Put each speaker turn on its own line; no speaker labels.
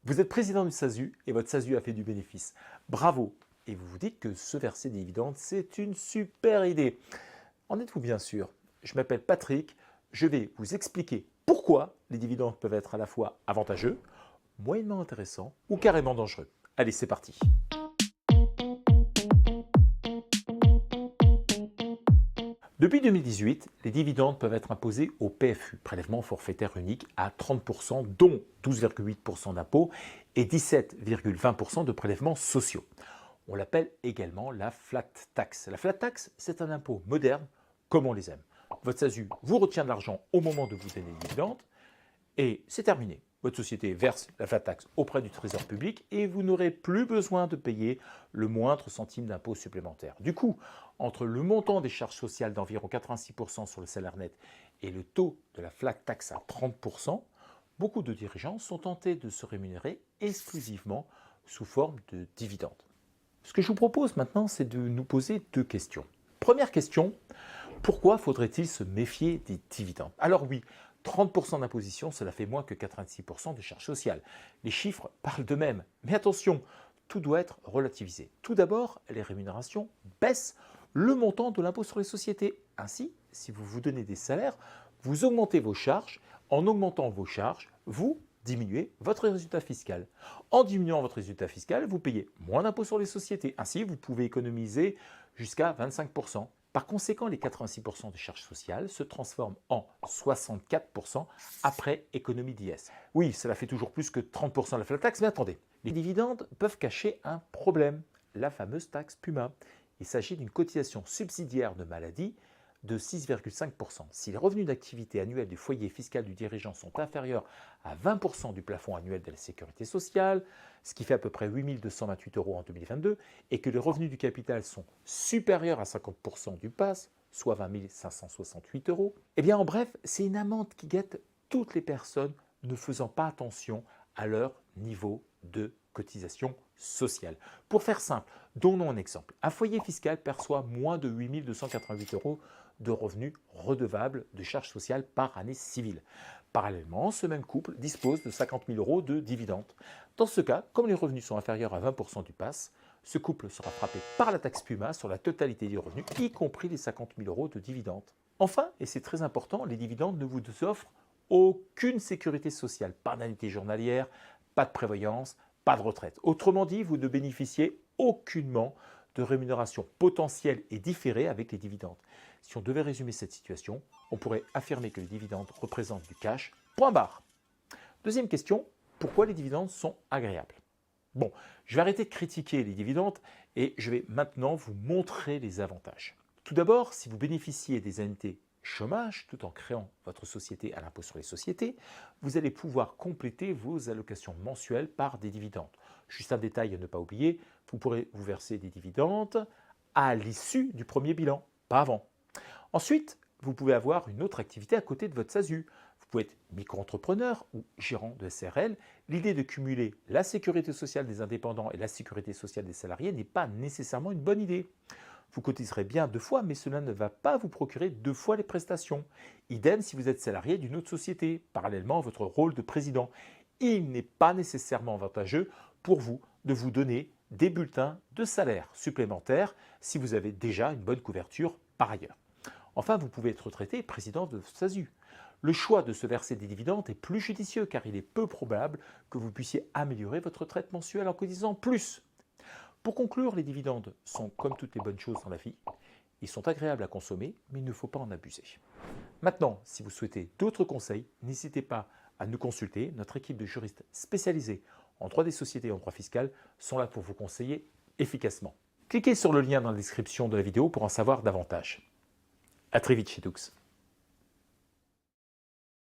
Vous êtes président du SASU et votre SASU a fait du bénéfice. Bravo! Et vous vous dites que se verser des dividendes, c'est une super idée. En êtes-vous bien sûr? Je m'appelle Patrick, je vais vous expliquer pourquoi les dividendes peuvent être à la fois avantageux, moyennement intéressants ou carrément dangereux. Allez, c'est parti! Depuis 2018, les dividendes peuvent être imposés au PFU, prélèvement forfaitaire unique, à 30%, dont 12,8% d'impôts et 17,20% de prélèvements sociaux. On l'appelle également la flat tax. La flat tax, c'est un impôt moderne, comme on les aime. Votre SASU vous retient de l'argent au moment de vous donner des dividendes et c'est terminé. Votre société verse la flat tax auprès du Trésor public et vous n'aurez plus besoin de payer le moindre centime d'impôt supplémentaire. Du coup, entre le montant des charges sociales d'environ 86% sur le salaire net et le taux de la flat tax à 30%, beaucoup de dirigeants sont tentés de se rémunérer exclusivement sous forme de dividendes. Ce que je vous propose maintenant, c'est de nous poser deux questions. Première question, pourquoi faudrait-il se méfier des dividendes? Alors oui, 30% d'imposition, cela fait moins que 86% de charges sociales. Les chiffres parlent d'eux-mêmes. Mais attention, tout doit être relativisé. Tout d'abord, les rémunérations baissent le montant de l'impôt sur les sociétés. Ainsi, si vous vous donnez des salaires, vous augmentez vos charges. En augmentant vos charges, vous diminuez votre résultat fiscal. En diminuant votre résultat fiscal, vous payez moins d'impôt sur les sociétés. Ainsi, vous pouvez économiser jusqu'à 25%. Par conséquent, les 86% de charges sociales se transforment en 64% après économie d'IS. Oui, cela fait toujours plus que 30% de la flat tax, mais attendez, les dividendes peuvent cacher un problème, la fameuse taxe PUMA. Il s'agit d'une cotisation subsidiaire de maladie de 6,5%. Si les revenus d'activité annuels du foyer fiscal du dirigeant sont inférieurs à 20% du plafond annuel de la sécurité sociale, ce qui fait à peu près 8 228 € en 2022, et que les revenus du capital sont supérieurs à 50% du PAS, soit 20 568 €, eh bien en bref, c'est une amende qui guette toutes les personnes ne faisant pas attention à leur niveau de cotisation sociale. Pour faire simple, donnons un exemple. Un foyer fiscal perçoit moins de 8 288 € de revenus redevables de charges sociales par année civile. Parallèlement, ce même couple dispose de 50 000 € de dividendes. Dans ce cas, comme les revenus sont inférieurs à 20% du PAS, ce couple sera frappé par la taxe PUMA sur la totalité des revenus, y compris les 50 000 € de dividendes. Enfin, et c'est très important, les dividendes ne vous offrent aucune sécurité sociale, pas d'indemnité journalière, pas de prévoyance, pas de retraite. Autrement dit, vous ne bénéficiez aucunement de rémunération potentielle et différée avec les dividendes. Si on devait résumer cette situation, on pourrait affirmer que les dividendes représentent du cash, point barre. Deuxième question, pourquoi les dividendes sont agréables? Bon, je vais arrêter de critiquer les dividendes et je vais maintenant vous montrer les avantages. Tout d'abord, si vous bénéficiez des indemnités chômage tout en créant votre société à l'impôt sur les sociétés, vous allez pouvoir compléter vos allocations mensuelles par des dividendes. Juste un détail à ne pas oublier, vous pourrez vous verser des dividendes à l'issue du premier bilan, pas avant. Ensuite, vous pouvez avoir une autre activité à côté de votre SASU. Vous pouvez être micro-entrepreneur ou gérant de SRL. L'idée de cumuler la sécurité sociale des indépendants et la sécurité sociale des salariés n'est pas nécessairement une bonne idée. Vous cotiserez bien 2 fois, mais cela ne va pas vous procurer 2 fois les prestations. Idem si vous êtes salarié d'une autre société, parallèlement à votre rôle de président. Il n'est pas nécessairement avantageux pour vous de vous donner des bulletins de salaire supplémentaires si vous avez déjà une bonne couverture par ailleurs. Enfin, vous pouvez être retraité président de SASU. Le choix de se verser des dividendes est plus judicieux car il est peu probable que vous puissiez améliorer votre retraite mensuelle en cotisant plus. Pour conclure, les dividendes sont comme toutes les bonnes choses dans la vie. Ils sont agréables à consommer, mais il ne faut pas en abuser. Maintenant, si vous souhaitez d'autres conseils, n'hésitez pas à nous consulter. Notre équipe de juristes spécialisés en droit des sociétés et en droit fiscal sont là pour vous conseiller efficacement. Cliquez sur le lien dans la description de la vidéo pour en savoir davantage. À très vite chez Dux.